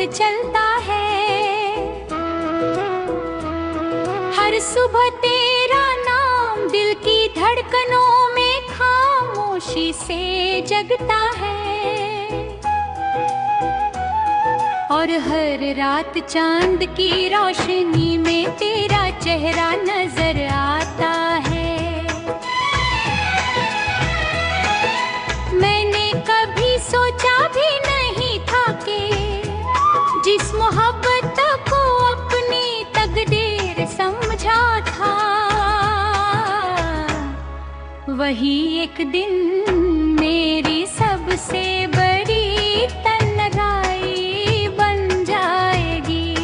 चलता है। हर सुबह तेरा नाम दिल की धड़कनों में खामोशी से जगता है। और हर रात चांद की रोशनी में तेरा चेहरा नजर आता है। मैंने कभी सोचा भी नहीं था कि जिस मोहब्बत को अपनी तकदीर समझा था, वही एक दिन मेरी सबसे बड़ी तन्हाई बन जाएगी।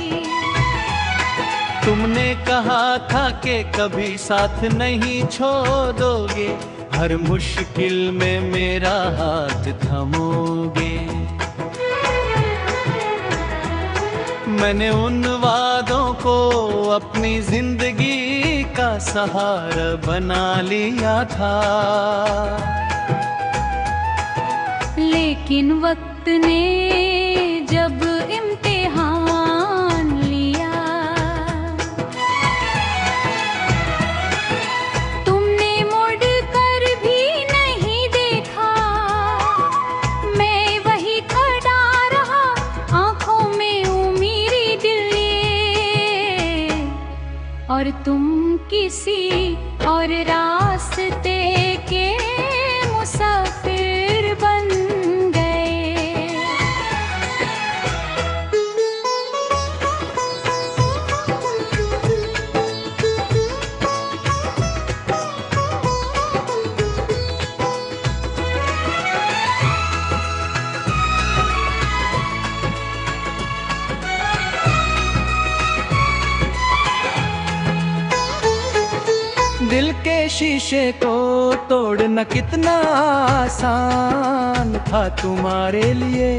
तुमने कहा था कि कभी साथ नहीं छोड़ोगे, हर मुश्किल में मेरा हाथ थमोगे। मैंने उन वादों को अपनी जिंदगी का सहारा बना लिया था, लेकिन वक्त ने जब इम्तिहान लिया, तुमने मुड़ कर भी नहीं देखा। मैं वही खड़ा रहा, आंखों में उम्मीद लिए, और तुम किसी और रास्ते के मुसाफिर बन गए। दिल के शीशे को तोड़ना कितना आसान था तुम्हारे लिए,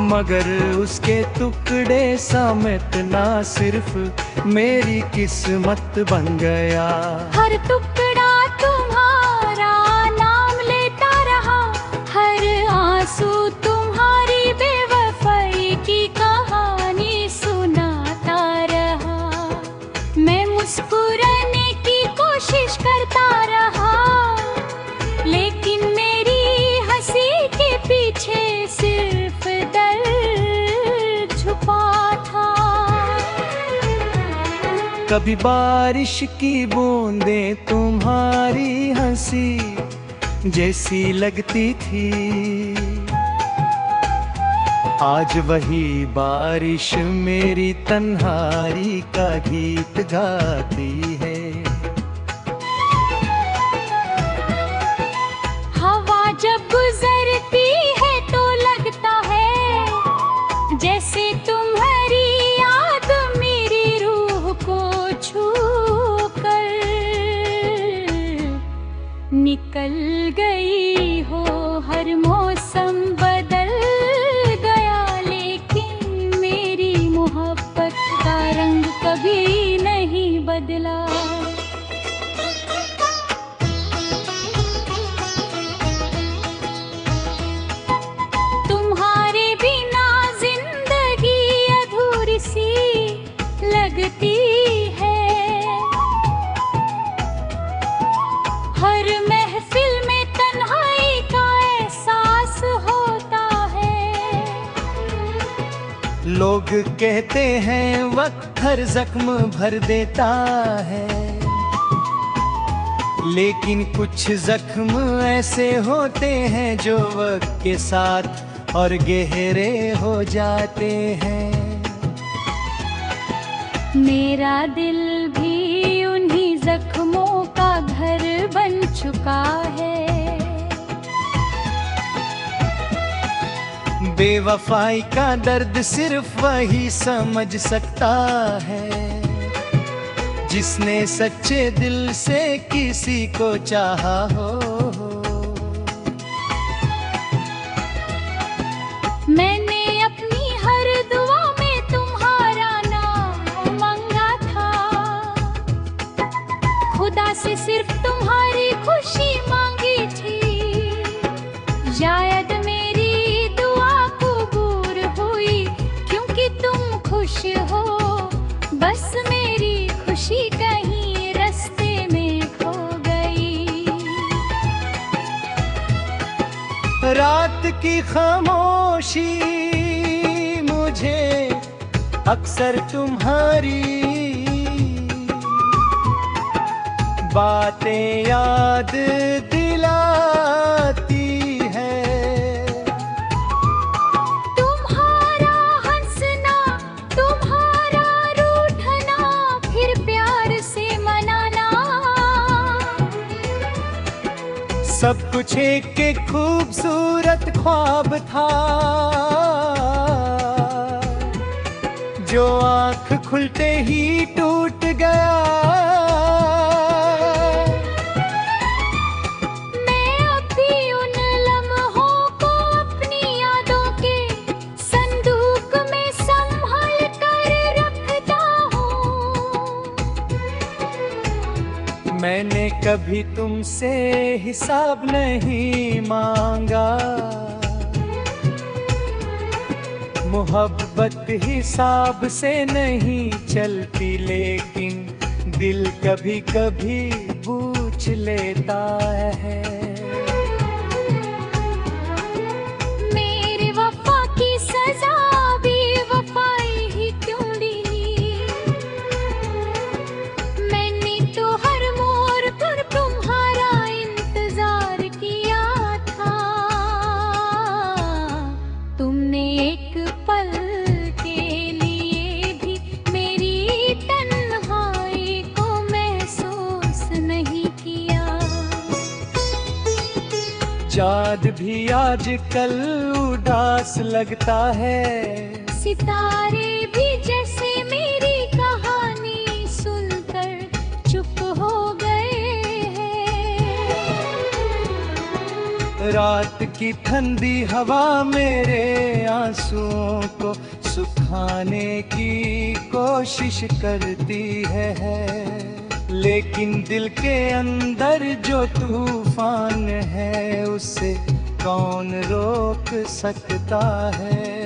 मगर उसके टुकड़े समेटना सिर्फ मेरी किस्मत बन गया। हर टुकड़ा तुम्हारा नाम लेता रहा, हर आंसू तुम्हारी बेवफाई की कहानी सुनाता रहा। मैं मुस्कुराने की कोशिश करता रहा, लेकिन मेरी हंसी के पीछे सिर्फ दर्द छुपा था। कभी बारिश की बूंदें तुम्हारी हंसी जैसी लगती थी, आज वही बारिश मेरी तन्हाई का गीत गाती है। हवा जब गुजरती है तो लगता है जैसे तुम्हारी याद मेरी रूह को छू कर निकल गई हो। हर मौसम बदल गया, लेकिन मेरी मोहब्बत का रंग कभी नहीं बदला। तुम्हारे बिना जिंदगी अधूरी सी लगती है। हर महफिल में तन्हाई का एहसास होता है। लोग कहते हैं वक्त हर जख्म भर देता है, लेकिन कुछ जख्म ऐसे होते हैं जो वक्त के साथ और गहरे हो जाते हैं। मेरा दिल भी उन्हीं जख्मों का घर बन चुका है। बेवफाई का दर्द सिर्फ वही समझ सकता है, जिसने सच्चे दिल से किसी को चाहा हो। मैंने अपनी हर दुआ में तुम्हारा नाम मांगा था, खुदा से सिर्फ तुम्हारी खुशी मांगी थी। शायद मेरी दुआ कबूल हुई, क्यों कहीं रास्ते में खो गई। रात की खामोशी मुझे अक्सर तुम्हारी बातें याद दिलाती है। तुम्हारा हंसना, तुम्हारा रूठना, फिर प्यार से मनाना, सब कुछ एक खूबसूरत ख्वाब था जो आंख खुलते ही टूट गया। मैं अब भी उन लम्हों को अपनी यादों के संदूक में संभाल कर रखता हूँ। मैंने कभी तुमसे हिसाब नहीं मांगा, मोहब्बत हिसाब से नहीं चलती, लेकिन दिल कभी कभी पूछ लेता है। मेरी वफा की सजा भी वफाई ही क्यों ली? मैंने तो हर मोड़ पर तुम्हारा इंतजार किया था। तुमने एक पल के लिए भी मेरी तन्हाई को महसूस नहीं किया। चाँद भी आजकल उदास लगता है, सितारे भी जैसे मेरी कहानी सुनकर चुप हो गए हैं। रात की ठंडी हवा मेरे आंसुओं को सुखाने की कोशिश करती है, लेकिन दिल के अंदर जो तूफान है उसे कौन रोक सकता है।